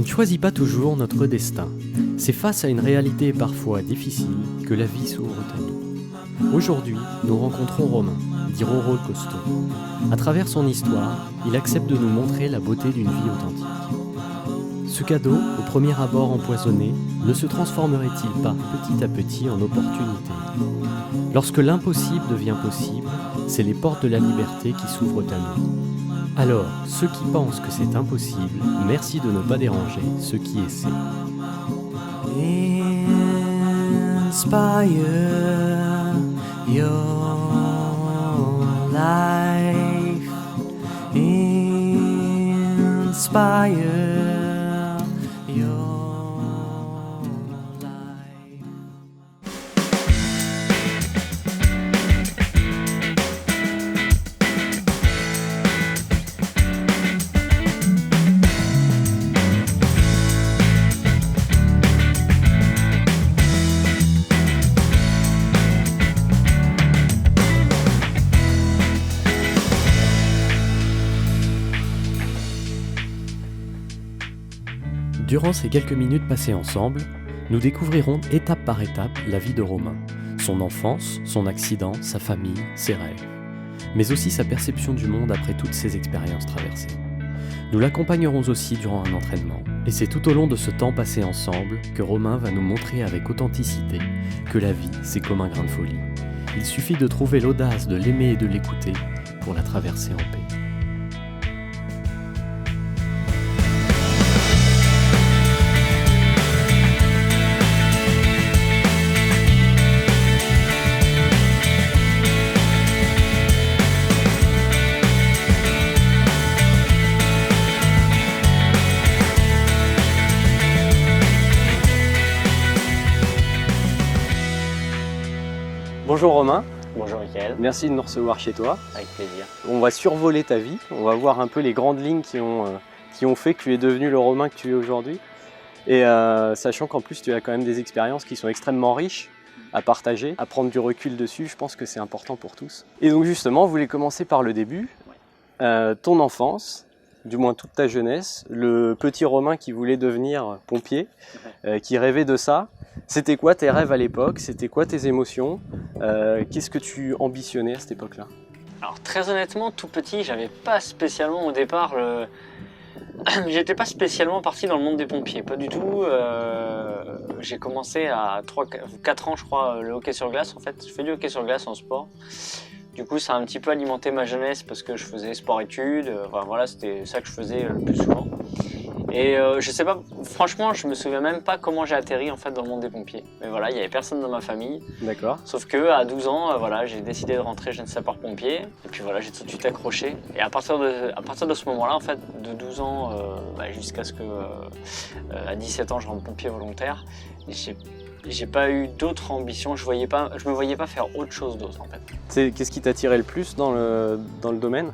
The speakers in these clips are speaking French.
ne choisit pas toujours notre destin. C'est face à une réalité parfois difficile que la vie s'ouvre à nous. Aujourd'hui, nous rencontrons Romain, dit Roro le costaud. À travers son histoire, il accepte de nous montrer la beauté d'une vie authentique. Ce cadeau, au premier abord empoisonné, ne se transformerait-il pas petit à petit en opportunité? Lorsque l'impossible devient possible, c'est les portes de la liberté qui s'ouvrent à nous. Alors, ceux qui pensent que c'est impossible, merci de ne pas déranger ceux qui essaient. Inspire your life. Inspire your life. Durant ces quelques minutes passées ensemble, nous découvrirons étape par étape la vie de Romain, son enfance, son accident, sa famille, ses rêves, mais aussi sa perception du monde après toutes ces expériences traversées. Nous l'accompagnerons aussi durant un entraînement, et c'est tout au long de ce temps passé ensemble que Romain va nous montrer avec authenticité que la vie, c'est comme un grain de folie. Il suffit de trouver l'audace de l'aimer et de l'écouter pour la traverser en paix. Bonjour Romain. Bonjour Mickaël. Merci de nous recevoir chez toi. Avec plaisir. On va survoler ta vie, on va voir un peu les grandes lignes qui ont fait que tu es devenu le Romain que tu es aujourd'hui. Et sachant qu'en plus tu as quand même des expériences qui sont extrêmement riches à partager, à prendre du recul dessus, je pense que c'est important pour tous. Et donc justement, on voulait commencer par le début, ton enfance, du moins toute ta jeunesse, le petit Romain qui voulait devenir pompier, qui rêvait de ça. C'était quoi tes rêves à l'époque? C'était quoi tes émotions? Qu'est-ce que tu ambitionnais à cette époque-là? Alors très honnêtement, tout petit, j'avais pas spécialement au départ j'étais pas spécialement parti dans le monde des pompiers, pas du tout. J'ai commencé à 4 ans je crois le hockey sur glace en fait. Je fais du hockey sur glace en sport. Du coup ça a un petit peu alimenté ma jeunesse parce que je faisais sport-études, enfin, voilà, c'était ça que je faisais le plus souvent. Et je sais pas, franchement je me souviens même pas comment j'ai atterri en fait dans le monde des pompiers. Mais voilà, il y avait personne dans ma famille. D'accord. Sauf que à 12 ans, voilà, j'ai décidé de rentrer jeune sapeur-pompier. Et puis voilà, j'ai tout de suite accroché. Et à partir de ce moment-là, en fait, de 12 ans jusqu'à ce que à 17 ans je rentre pompier volontaire, j'ai pas eu d'autres ambitions. Je me voyais pas faire autre chose d'autre en fait. Qu'est-ce qui t'attirait le plus dans le domaine?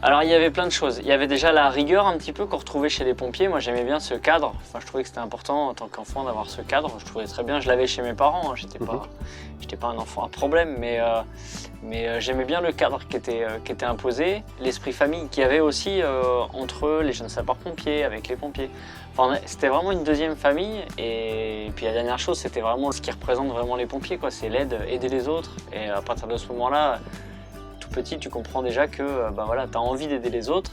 Alors il y avait plein de choses. Il y avait déjà la rigueur un petit peu qu'on retrouvait chez les pompiers. Moi j'aimais bien ce cadre. Enfin, je trouvais que c'était important en tant qu'enfant d'avoir ce cadre. Je trouvais très bien. Je l'avais chez mes parents. Hein. J'étais pas un enfant à problème, mais j'aimais bien le cadre qui était imposé. L'esprit famille qu'il y avait aussi entre les jeunes sapeurs-pompiers, avec les pompiers. Enfin, c'était vraiment une deuxième famille. Et puis la dernière chose, c'était vraiment ce qui représente vraiment les pompiers, quoi. C'est l'aide, aider les autres. Et à partir de ce moment-là, petit, tu comprends déjà que voilà, tu as envie d'aider les autres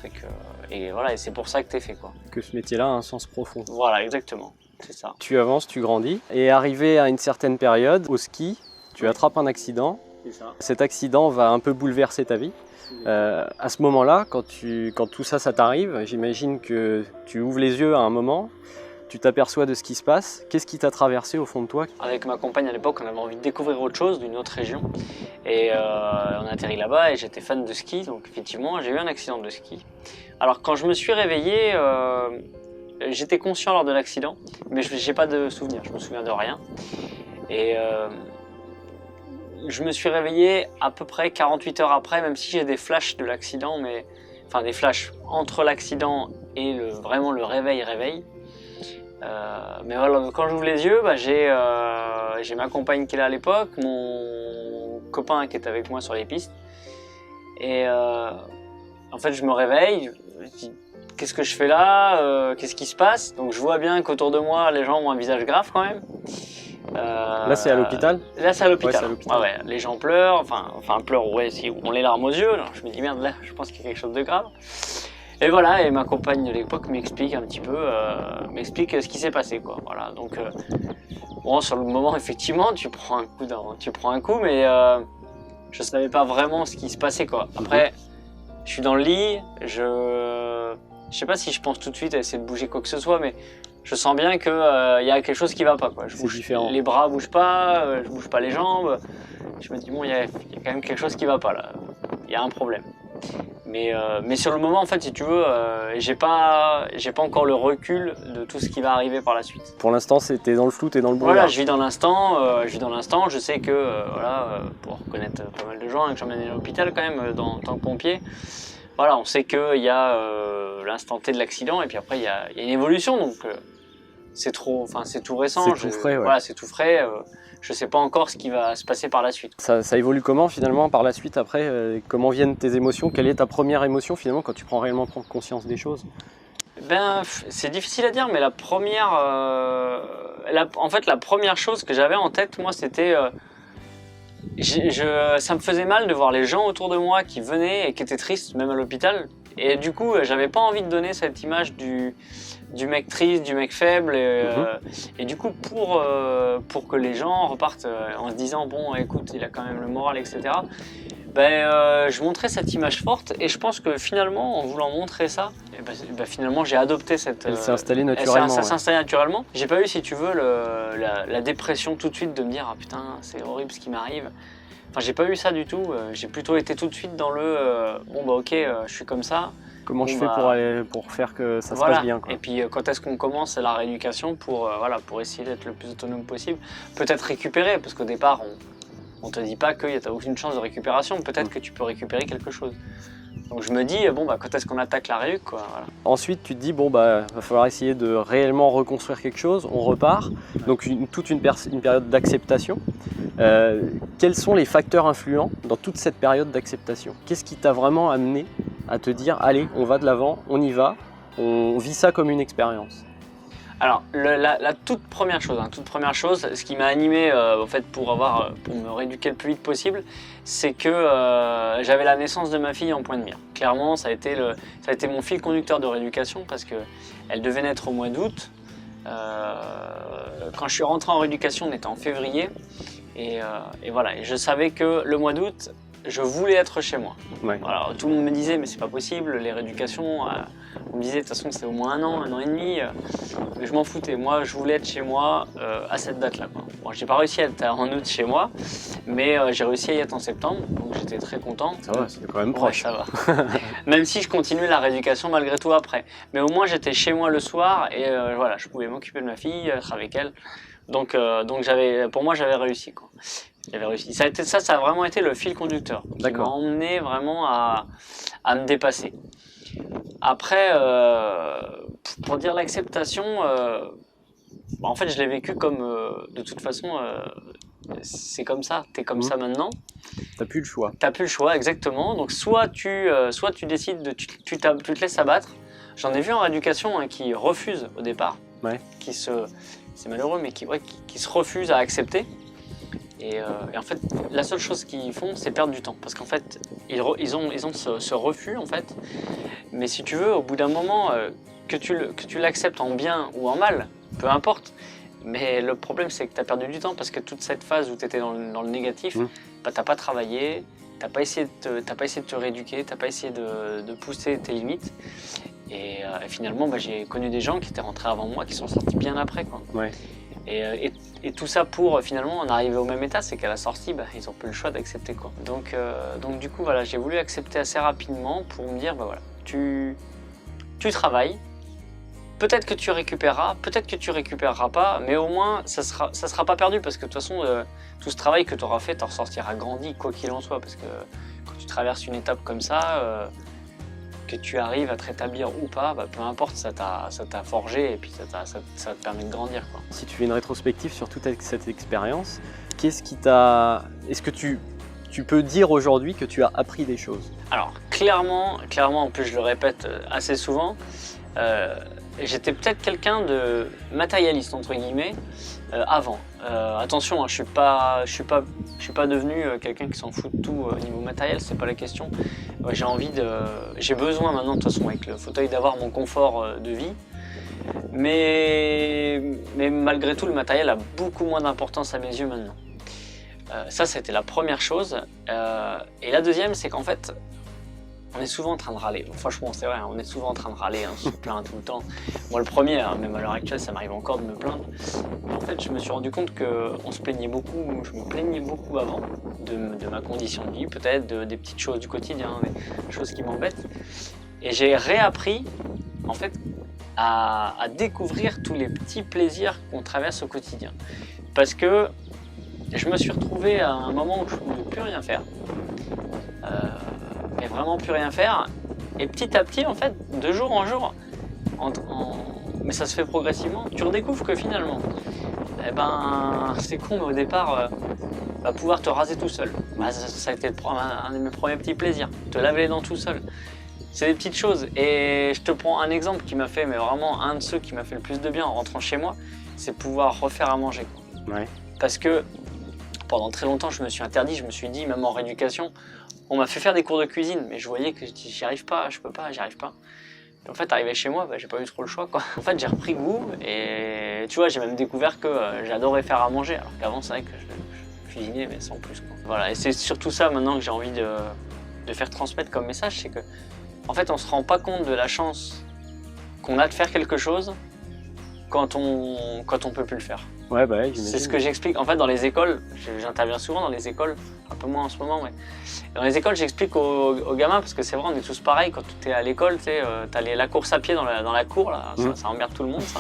et c'est pour ça que tu es fait. Quoi. Que ce métier-là a un sens profond. Voilà, exactement, c'est ça. Tu avances, tu grandis, et arrivé à une certaine période, au ski, tu attrapes un accident. C'est ça. Cet accident va un peu bouleverser ta vie. À ce moment-là, quand tout ça t'arrive, j'imagine que tu ouvres les yeux à un moment, tu t'aperçois de ce qui se passe. Qu'est-ce qui t'a traversé au fond de toi? Avec ma compagne à l'époque, on avait envie de découvrir autre chose, d'une autre région. Et on a atterri là-bas et j'étais fan de ski, donc effectivement j'ai eu un accident de ski. Alors quand je me suis réveillé, j'étais conscient lors de l'accident, mais je n'ai pas de souvenir, je me souviens de rien. Et je me suis réveillé à peu près 48 heures après, même si j'ai des flashs de l'accident, enfin des flashs entre l'accident et vraiment le réveil. Mais voilà, quand j'ouvre les yeux, j'ai ma compagne qui est là à l'époque, mon copain qui est avec moi sur les pistes. Et en fait, je me réveille, je dis qu'est-ce que je fais là, qu'est-ce qui se passe? Donc je vois bien qu'autour de moi, les gens ont un visage grave quand même. Là, c'est à l'hôpital? Là, c'est à l'hôpital. Ouais, c'est à l'hôpital. Ouais, les gens pleurent, enfin pleurent, ouais, si, ont les larmes aux yeux. Alors, je me dis merde, là, je pense qu'il y a quelque chose de grave. Et voilà, et ma compagne de l'époque m'explique un petit peu, m'explique ce qui s'est passé, quoi. Voilà, donc bon, sur le moment, effectivement, tu prends un coup, mais je savais pas vraiment ce qui se passait, quoi. Après, je suis dans le lit, je sais pas si je pense tout de suite à essayer de bouger quoi que ce soit, mais je sens bien que y a quelque chose qui va pas, quoi. Les bras bougent pas, je bouge pas les jambes. Je me dis bon, il y a quand même quelque chose qui va pas là. Il y a un problème. Mais sur le moment, en fait, si tu veux, j'ai pas encore le recul de tout ce qui va arriver par la suite. Pour l'instant, t'es dans le flou, t'es dans le brouillard. Voilà, je vis dans l'instant. Je sais que, pour connaître pas mal de gens, que j'emmène à l'hôpital quand même, en tant que pompier. Voilà, on sait qu'il y a l'instant T de l'accident et puis après il y a une évolution, donc c'est tout récent. C'est tout frais, ouais. Voilà, c'est tout frais. Je sais pas encore ce qui va se passer par la suite. Ça évolue comment finalement par la suite après? Comment viennent tes émotions? Quelle est ta première émotion finalement quand tu prends réellement conscience des choses? Ben, c'est difficile à dire, mais la première chose que j'avais en tête, moi, c'était ça me faisait mal de voir les gens autour de moi qui venaient et qui étaient tristes, même à l'hôpital. Et du coup, j'avais pas envie de donner cette image du mec triste, du mec faible. Et du coup, pour que les gens repartent en se disant, bon, écoute, il a quand même le moral, etc. Je montrais cette image forte. Et je pense que finalement, en voulant montrer ça, finalement, j'ai adopté cette... Elle s'est installée naturellement. Ça s'est installé naturellement. J'ai pas eu, si tu veux, la dépression tout de suite de me dire, ah putain, c'est horrible ce qui m'arrive. Enfin, j'ai pas eu ça du tout. J'ai plutôt été tout de suite dans ok, je suis comme ça. Comment je fais pour faire que ça se passe bien, quoi. Et puis, quand est-ce qu'on commence la rééducation pour essayer d'être le plus autonome possible. Peut-être récupérer, parce qu'au départ, on te dit pas que t'as aucune chance de récupération. Peut-être que tu peux récupérer quelque chose. Donc je me dis, quand est-ce qu'on attaque la réuc, quoi, voilà. Ensuite, tu te dis, va falloir essayer de réellement reconstruire quelque chose, on repart. Donc toute une période d'acceptation. Quels sont les facteurs influents dans toute cette période d'acceptation? Qu'est-ce qui t'a vraiment amené à te dire, allez, on va de l'avant, on y va, on vit ça comme une expérience? Alors, la toute première chose, ce qui m'a animé pour me rééduquer le plus vite possible, c'est que j'avais la naissance de ma fille en point de mire. Clairement, ça a été mon fil conducteur de rééducation parce qu'elle devait naître au mois d'août. Quand je suis rentré en rééducation, on était en février. Et voilà, et je savais que le mois d'août, je voulais être chez moi. Ouais. Voilà, tout le monde me disait, mais c'est pas possible, les rééducations, on me disait de toute façon c'est au moins un an et demi. Mais je m'en foutais, moi je voulais être chez moi à cette date-là. Bon, j'ai pas réussi à être en août chez moi, mais j'ai réussi à y être en septembre, donc j'étais très content. Ça va, c'est quand même proche. Ouais, ça va. Même si je continuais la rééducation malgré tout après. Mais au moins j'étais chez moi le soir et je pouvais m'occuper de ma fille, être avec elle. Donc pour moi j'avais réussi, quoi. J'avais réussi. Ça a vraiment été le fil conducteur qui m'a emmené vraiment à me dépasser. Après, pour dire l'acceptation, en fait, je l'ai vécu comme, de toute façon, c'est comme ça, t'es comme ça maintenant. T'as plus le choix. T'as plus le choix, exactement. Donc soit tu décides, tu te laisses abattre. J'en ai vu en rééducation qui refusent au départ, c'est malheureux, mais qui se refusent à accepter. Et en fait, la seule chose qu'ils font, c'est perdre du temps. Parce qu'en fait, ils ont ce refus, en fait. Mais si tu veux, au bout d'un moment, que tu l'acceptes en bien ou en mal, peu importe. Mais le problème, c'est que tu as perdu du temps parce que toute cette phase où tu étais dans le négatif, t'as pas travaillé, t'as pas essayé de te rééduquer, t'as pas essayé de pousser tes limites. Et finalement, j'ai connu des gens qui étaient rentrés avant moi, qui sont sortis bien après, quoi. Ouais. Et tout ça pour finalement en arriver au même état, c'est qu'à la sortie, ils n'ont plus le choix d'accepter, quoi. Donc du coup, j'ai voulu accepter assez rapidement pour me dire, tu travailles, peut-être que tu récupéreras, peut-être que tu récupéreras pas, mais au moins ça sera pas perdu parce que de toute façon, tout ce travail que tu auras fait, tu en ressortiras grandi, quoi qu'il en soit, parce que quand tu traverses une étape comme ça, que tu arrives à te rétablir ou pas, peu importe, ça t'a forgé et puis ça te permet de grandir, quoi. Si tu fais une rétrospective sur toute cette expérience, qu'est-ce qui t'a... Est-ce que tu tu peux dire aujourd'hui que tu as appris des choses? Alors clairement, en plus je le répète assez souvent, j'étais peut-être quelqu'un de matérialiste entre guillemets avant. Attention, hein, je suis pas devenu quelqu'un qui s'en fout de tout au niveau matériel, c'est pas la question. J'ai besoin maintenant de toute façon avec le fauteuil d'avoir mon confort de vie. Mais malgré tout, le matériel a beaucoup moins d'importance à mes yeux maintenant. Ça, c'était la première chose. Et la deuxième, c'est qu'en fait, on est souvent en train de râler. Franchement, c'est vrai, hein, on est souvent en train de râler, on se plaint tout le temps. Moi, le premier, hein, même à l'heure actuelle, ça m'arrive encore de me plaindre. Mais en fait, je me suis rendu compte que je me plaignais beaucoup avant de ma condition de vie, peut-être, des petites choses du quotidien, des choses qui m'embêtent. Et j'ai réappris, en fait, à découvrir tous les petits plaisirs qu'on traverse au quotidien. Parce que je me suis retrouvé à un moment où je ne pouvais plus rien faire. Mais vraiment plus rien faire. Et petit à petit, en fait, de jour en jour, mais ça se fait progressivement, tu redécouvres que finalement, c'est con, mais au départ, pouvoir te raser tout seul. Ça a été un de mes premiers petits plaisirs. Te laver les dents tout seul. C'est des petites choses. Et je te prends un exemple qui m'a fait, mais vraiment un de ceux qui m'a fait le plus de bien en rentrant chez moi, c'est pouvoir refaire à manger. Ouais. Parce que pendant très longtemps, je me suis interdit, je me suis dit, même en rééducation, on m'a fait faire des cours de cuisine, mais je voyais que j'y arrive pas, je peux pas, j'y arrive pas. Et en fait, arrivé chez moi, j'ai pas eu trop le choix, quoi. En fait, j'ai repris goût et tu vois, j'ai même découvert que j'adorais faire à manger, alors qu'avant, c'est vrai que je cuisinais, mais sans plus, quoi. Voilà, et c'est surtout ça maintenant que j'ai envie de faire transmettre comme message, c'est que en fait, on se rend pas compte de la chance qu'on a de faire quelque chose quand on peut plus le faire. Ouais, j'imagine. C'est ce que j'explique. En fait, dans les écoles, j'interviens souvent dans les écoles, un peu moins en ce moment, mais dans les écoles, j'explique aux gamins, parce que c'est vrai, on est tous pareils, quand tu es à l'école, tu sais, t'as la course à pied dans la cour, là, ça emmerde tout le monde, ça.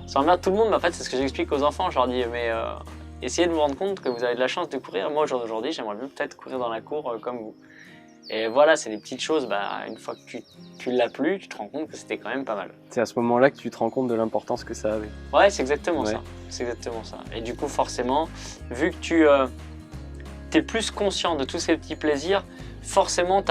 Ça emmerde tout le monde, mais en fait, c'est ce que j'explique aux enfants. Je leur dis, mais essayez de vous rendre compte que vous avez de la chance de courir. Moi, aujourd'hui, j'aimerais bien peut-être courir dans la cour comme vous. Et voilà, c'est des petites choses, une fois que tu l'as plus, tu te rends compte que c'était quand même pas mal. C'est à ce moment-là que tu te rends compte de l'importance que ça avait. Ouais, c'est exactement ça. C'est exactement ça. Et du coup, forcément, vu que tu es plus conscient de tous ces petits plaisirs, forcément,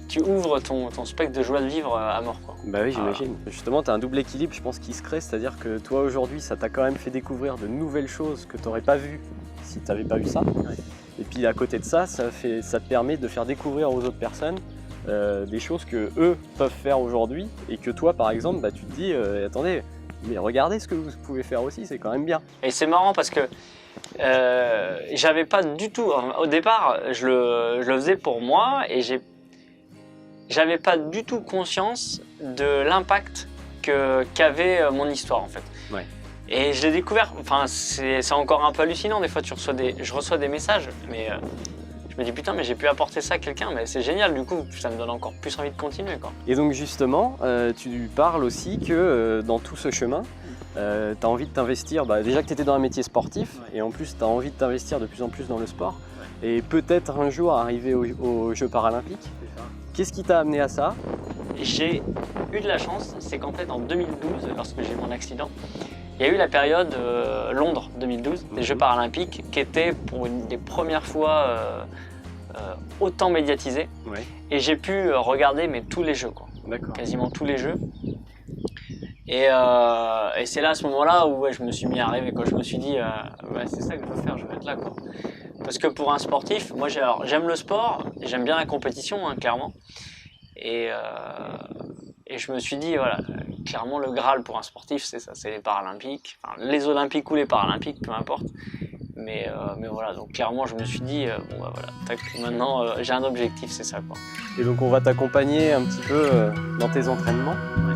tu ouvres ton spectre de joie de vivre à mort, quoi. Bah oui, j'imagine. Justement, tu as un double équilibre, je pense, qui se crée, c'est-à-dire que toi, aujourd'hui, ça t'a quand même fait découvrir de nouvelles choses que tu n'aurais pas vues si tu n'avais pas eu ça. Ouais. Et puis à côté de ça, ça te permet de faire découvrir aux autres personnes des choses que eux peuvent faire aujourd'hui et que toi, par exemple, tu te dis attendez, mais regardez ce que vous pouvez faire aussi, c'est quand même bien. Et c'est marrant parce que j'avais pas du tout, au départ, je le faisais pour moi et j'avais pas du tout conscience de l'impact qu'avait mon histoire, en fait. Ouais. Et je l'ai découvert, c'est encore un peu hallucinant, des fois je reçois des messages, mais je me dis putain, mais j'ai pu apporter ça à quelqu'un, mais c'est génial, du coup ça me donne encore plus envie de continuer, quoi. Et donc justement, tu parles aussi que dans tout ce chemin, tu as envie de t'investir, déjà que tu étais dans un métier sportif, et en plus tu as envie de t'investir de plus en plus dans le sport, et peut-être un jour arriver aux Jeux Paralympiques. Qu'est-ce qui t'a amené à ça? J'ai eu de la chance, c'est qu'en fait en 2012, lorsque j'ai eu mon accident, il y a eu la période Londres 2012, des Jeux Paralympiques, qui était pour une des premières fois autant médiatisée. Ouais. Et j'ai pu regarder tous les Jeux, quoi. Quasiment tous les Jeux. Et c'est là, à ce moment-là, où je me suis mis à rêver, quoi. Je me suis dit, c'est ça que je veux faire, je vais être là, quoi. Parce que pour un sportif, moi j'aime le sport, j'aime bien la compétition, hein, clairement. Et je me suis dit, voilà, clairement le Graal pour un sportif, c'est ça, c'est les Paralympiques, les Olympiques ou les Paralympiques, peu importe. Mais voilà, donc clairement je me suis dit, maintenant j'ai un objectif, c'est ça, quoi. Et donc on va t'accompagner un petit peu dans tes entraînements. Ouais.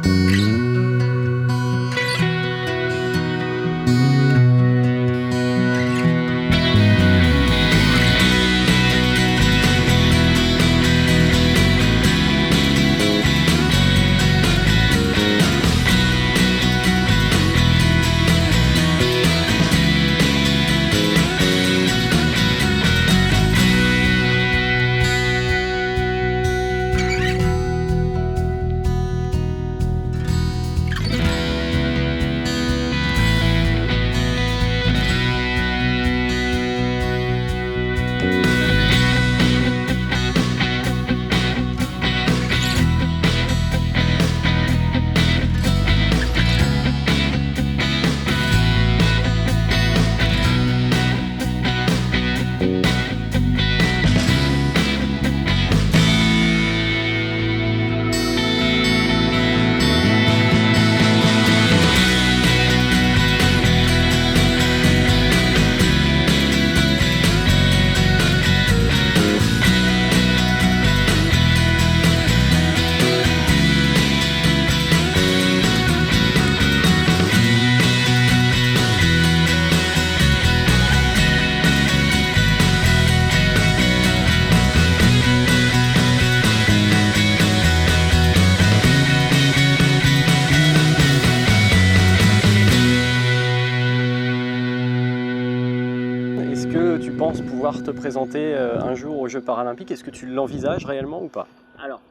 Roman, est-ce que tu penses pouvoir te présenter un jour aux Jeux paralympiques? Est-ce que tu l'envisages réellement ou pas? Alors,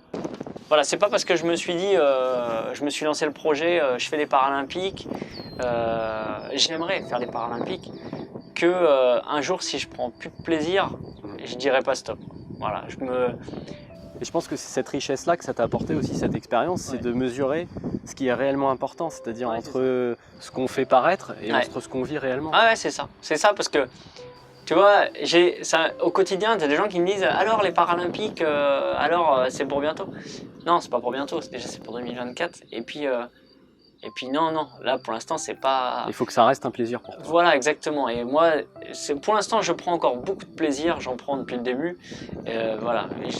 voilà, c'est pas parce que je me suis dit, je me suis lancé le projet, je fais les Paralympiques, j'aimerais faire les Paralympiques, que un jour, si je prends plus de plaisir, je dirais pas stop. Voilà, Et je pense que c'est cette richesse-là que ça t'a apporté aussi, cette expérience, c'est de mesurer ce qui est réellement important, c'est-à-dire entre ce qu'on fait paraître et entre ce qu'on vit réellement. Ah ouais, c'est ça parce que tu vois, au quotidien, tu as des gens qui me disent alors les Paralympiques, c'est pour bientôt. Non, c'est pas pour bientôt, c'est pour 2024. Et puis non, là pour l'instant c'est pas. Il faut que ça reste un plaisir pour toi. Voilà, exactement. Et moi, pour l'instant, je prends encore beaucoup de plaisir, j'en prends depuis le début. Voilà, et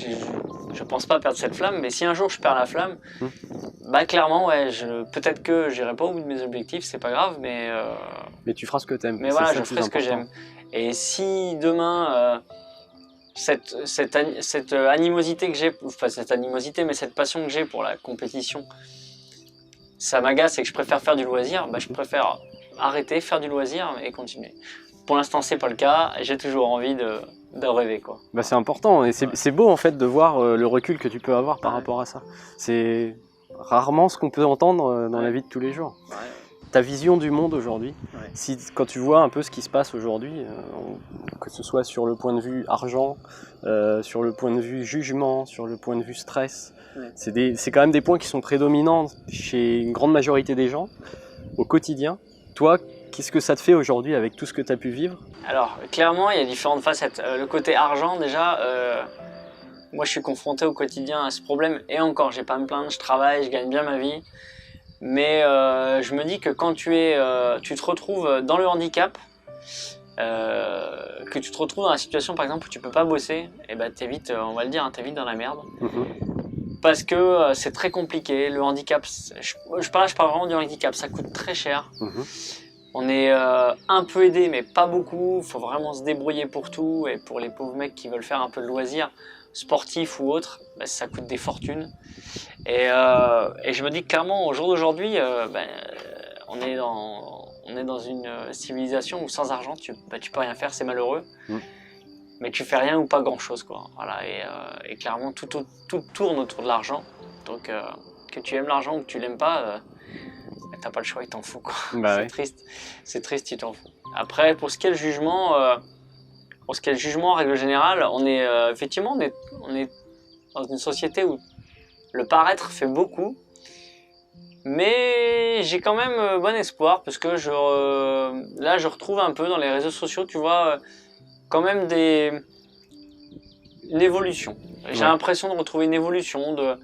je pense pas perdre cette flamme, mais si un jour je perds la flamme, bah clairement, ouais, peut-être que j'irai pas au bout de mes objectifs, c'est pas grave, mais. Mais tu feras ce que t'aimes. Mais voilà, je ferai ce que j'aime. Et si demain, cette animosité que j'ai, enfin cette animosité, mais cette passion que j'ai pour la compétition, ça m'agace et que je préfère faire du loisir, bah, je préfère arrêter, faire du loisir et continuer. Pour l'instant, c'est pas le cas, j'ai toujours envie de rêver, quoi. Bah, c'est important et c'est beau en fait de voir le recul que tu peux avoir par rapport à ça. C'est rarement ce qu'on peut entendre dans la vie de tous les jours. Ouais. Ta vision du monde aujourd'hui, quand tu vois un peu ce qui se passe aujourd'hui, que ce soit sur le point de vue argent, sur le point de vue jugement, sur le point de vue stress, c'est quand même des points qui sont prédominants chez une grande majorité des gens au quotidien. Toi, qu'est-ce que ça te fait aujourd'hui avec tout ce que tu as pu vivre? Alors, clairement, il y a différentes facettes. Le côté argent, déjà, moi je suis confronté au quotidien à ce problème, et encore, j'ai pas à me plaindre, je travaille, je gagne bien ma vie. Mais je me dis que quand tu te retrouves dans le handicap, que tu te retrouves dans la situation par exemple où tu peux pas bosser, et ben t'es vite, on va le dire, t'es vite dans la merde. Parce que c'est très compliqué, le handicap, je parle vraiment du handicap, ça coûte très cher. On est un peu aidé mais pas beaucoup, faut vraiment se débrouiller pour tout, et pour les pauvres mecs qui veulent faire un peu de loisirs, sportifs ou autres, bah, ça coûte des fortunes. Et je me dis que clairement, au jour d'aujourd'hui, on est dans une civilisation où sans argent, tu peux rien faire, c'est malheureux. Mais tu fais rien ou pas grand-chose, quoi. Voilà, et clairement, tout tourne autour de l'argent. Donc, que tu aimes l'argent ou que tu l'aimes pas, t'as pas le choix, il t'en fout, quoi. Bah c'est triste, il t'en fout. Après, pour ce qui est le jugement, en règle générale, on est effectivement, on est dans une société où le paraître fait beaucoup, mais j'ai quand même bon espoir parce que là je retrouve un peu dans les réseaux sociaux, tu vois, quand même une évolution. J'ai l'impression de retrouver une évolution, de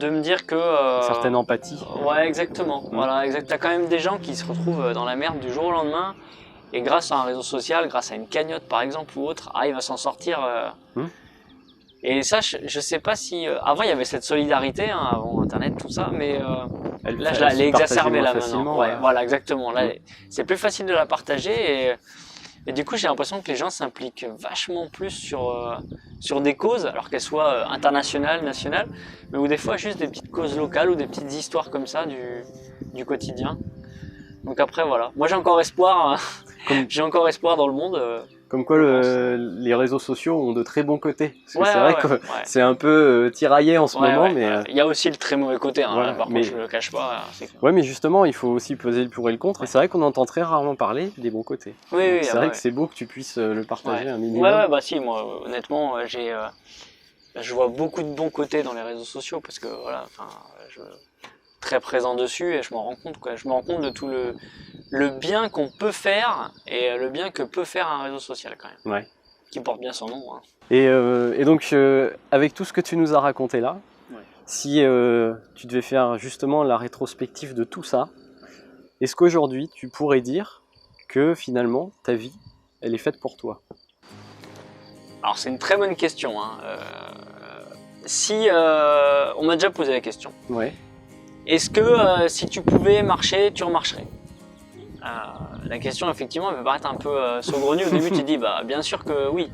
me dire que... certaine empathie. Ouais, exactement. Voilà, exact. T'as quand même des gens qui se retrouvent dans la merde du jour au lendemain, et grâce à un réseau social, grâce à une cagnotte par exemple ou autre, arrivent à s'en sortir. Et ça, je sais pas si... avant, il y avait cette solidarité, hein, avant Internet, tout ça, mais là, je l'ai exacerbée là maintenant. Ouais, voilà, exactement. Là, c'est plus facile de la partager, et du coup, j'ai l'impression que les gens s'impliquent vachement plus sur des causes, alors qu'elles soient internationales, nationales, mais ou des fois juste des petites causes locales ou des petites histoires comme ça du quotidien. Donc après, voilà. Moi, j'ai encore espoir. J'ai encore espoir dans le monde. Comme quoi les réseaux sociaux ont de très bons côtés. Parce que c'est vrai que c'est un peu tiraillé en ce moment. Mais il y a aussi le très mauvais côté, hein, voilà, par contre je ne le cache pas. Ouais, mais justement, il faut aussi peser le pour et le contre. Et c'est vrai qu'on entend très rarement parler des bons côtés. C'est vrai que c'est beau que tu puisses le partager un minimum. Ouais, bah si, moi honnêtement, je vois beaucoup de bons côtés dans les réseaux sociaux parce que voilà, je suis très présent dessus et je m'en rends compte, quoi. Je me rends compte de tout le bien qu'on peut faire et le bien que peut faire un réseau social quand même. Ouais. Qui porte bien son nom. Hein. Et donc, avec tout ce que tu nous as raconté là, si tu devais faire justement la rétrospective de tout ça, est-ce qu'aujourd'hui tu pourrais dire que finalement ta vie, elle est faite pour toi? Alors c'est une très bonne question. Hein. On m'a déjà posé la question. Ouais. Est-ce que si tu pouvais marcher, tu remarcherais? La question, effectivement, elle peut paraître un peu saugrenue. Au début, tu te dis, bah, bien sûr que oui.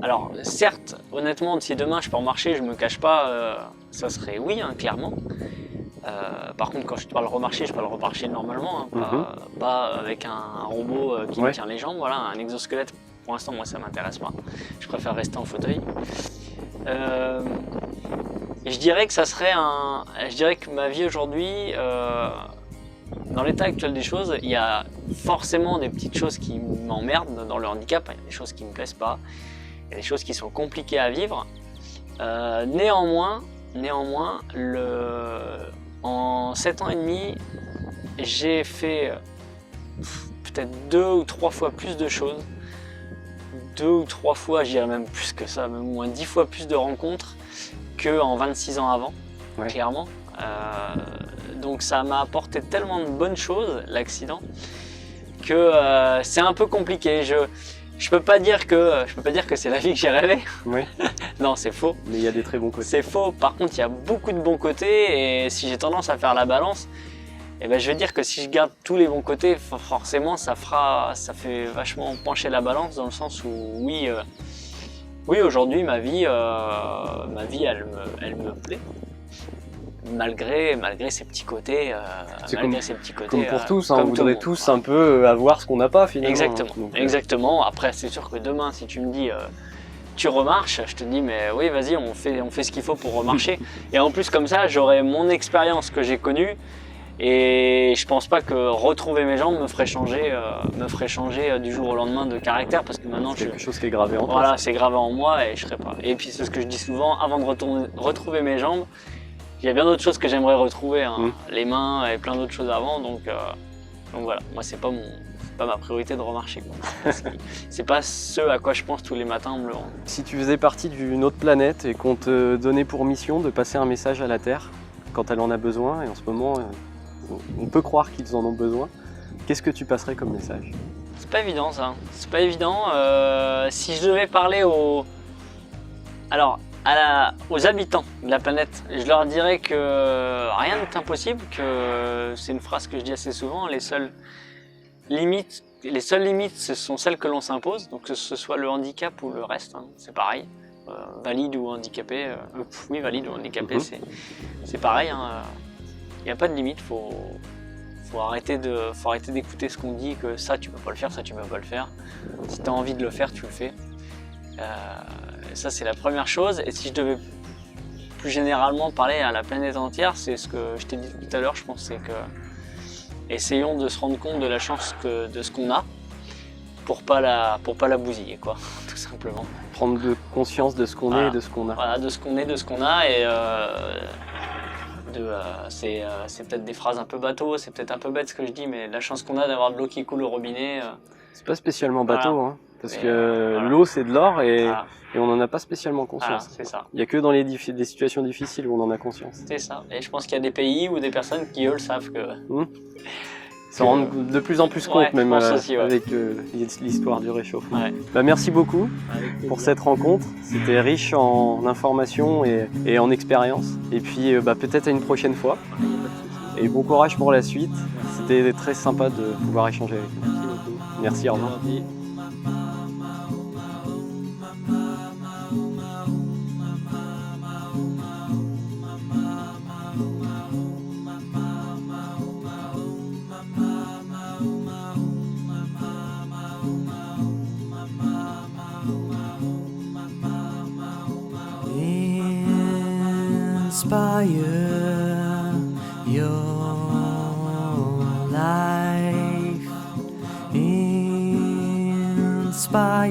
Alors, certes, honnêtement, si demain je peux remarcher, je me cache pas, ça serait oui, hein, clairement. Par contre, quand je parle remarcher, je parle remarcher normalement, hein, pas avec un robot qui me tient les jambes. Voilà, un exosquelette, pour l'instant, moi, ça m'intéresse pas. Je préfère rester en fauteuil. Et je dirais que je dirais que ma vie aujourd'hui, dans l'état actuel des choses, il y a forcément des petites choses qui m'emmerdent dans le handicap. Il y a des choses qui me plaisent pas. Il y a des choses qui sont compliquées à vivre. Néanmoins, en 7 ans et demi, j'ai fait peut-être 2 ou 3 fois plus de choses. 2 ou 3 fois, je dirais même plus que ça, même au moins 10 fois plus de rencontres qu'en 26 ans avant, clairement. Donc ça m'a apporté tellement de bonnes choses, l'accident, que c'est un peu compliqué. Je peux pas dire que c'est la vie que j'ai rêvée. Oui. Non, c'est faux. Mais il y a des très bons côtés. C'est faux. Par contre, il y a beaucoup de bons côtés et si j'ai tendance à faire la balance, eh ben, je vais dire que si je garde tous les bons côtés, forcément, ça fait vachement pencher la balance dans le sens où oui, aujourd'hui, ma vie, elle me plaît. Malgré ces petits côtés, comme pour tous, comme on voudrait tous un peu avoir ce qu'on n'a pas finalement. Exactement, Donc, exactement. Après, c'est sûr que demain, si tu me dis tu remarches, je te dis mais oui, vas-y, on fait ce qu'il faut pour remarcher. Et en plus comme ça, j'aurai mon expérience que j'ai connue et je pense pas que retrouver mes jambes me ferait changer du jour au lendemain de caractère parce que maintenant c'est quelque chose qui est gravé en toi. Voilà, c'est gravé en moi et je serais pas. Et puis c'est ce que je dis souvent, avant de retrouver mes jambes. Il y a bien d'autres choses que j'aimerais retrouver, hein. Les mains et plein d'autres choses avant, donc voilà, moi c'est pas ma priorité de remarcher, quoi. C'est pas ce à quoi je pense tous les matins en me levant. Si tu faisais partie d'une autre planète et qu'on te donnait pour mission de passer un message à la Terre quand elle en a besoin, et en ce moment on peut croire qu'ils en ont besoin, qu'est-ce que tu passerais comme message? C'est pas évident ça, c'est pas évident. Si je devais parler aux habitants de la planète, je leur dirais que rien n'est impossible, que c'est une phrase que je dis assez souvent, les seules limites, ce sont celles que l'on s'impose, donc que ce soit le handicap ou le reste, hein, c'est pareil, valide ou handicapé, valide ou handicapé, c'est pareil, hein, il n'y a pas de limite, faut arrêter d'écouter ce qu'on dit, que ça tu peux pas le faire, ça tu peux pas le faire, si tu as envie de le faire, tu le fais. Ça c'est la première chose, et si je devais plus généralement parler à la planète entière, c'est ce que je t'ai dit tout à l'heure, je pense, c'est que essayons de se rendre compte de la chance de ce qu'on a pour pas la bousiller, quoi, tout simplement. Prendre conscience de ce qu'on est et de ce qu'on a. Voilà, de ce qu'on est, de ce qu'on a, et c'est peut-être des phrases un peu bateau, c'est peut-être un peu bête ce que je dis, mais la chance qu'on a d'avoir de l'eau qui coule au robinet. C'est pas spécialement bateau, voilà. Hein. Parce et que l'eau c'est de l'or et on n'en a pas spécialement conscience. Voilà, c'est ça. Il n'y a que dans des situations difficiles où on en a conscience. C'est ça. Et je pense qu'il y a des pays ou des personnes qui eux le savent que. Ça rend de plus en plus compte même aussi, avec l'histoire du réchauffement. Ouais. Bah, merci beaucoup pour cette rencontre. C'était riche en informations et en expériences. Et puis peut-être à une prochaine fois. Et bon courage pour la suite. C'était très sympa de pouvoir échanger avec vous. Merci, au revoir. Inspire your life. Inspire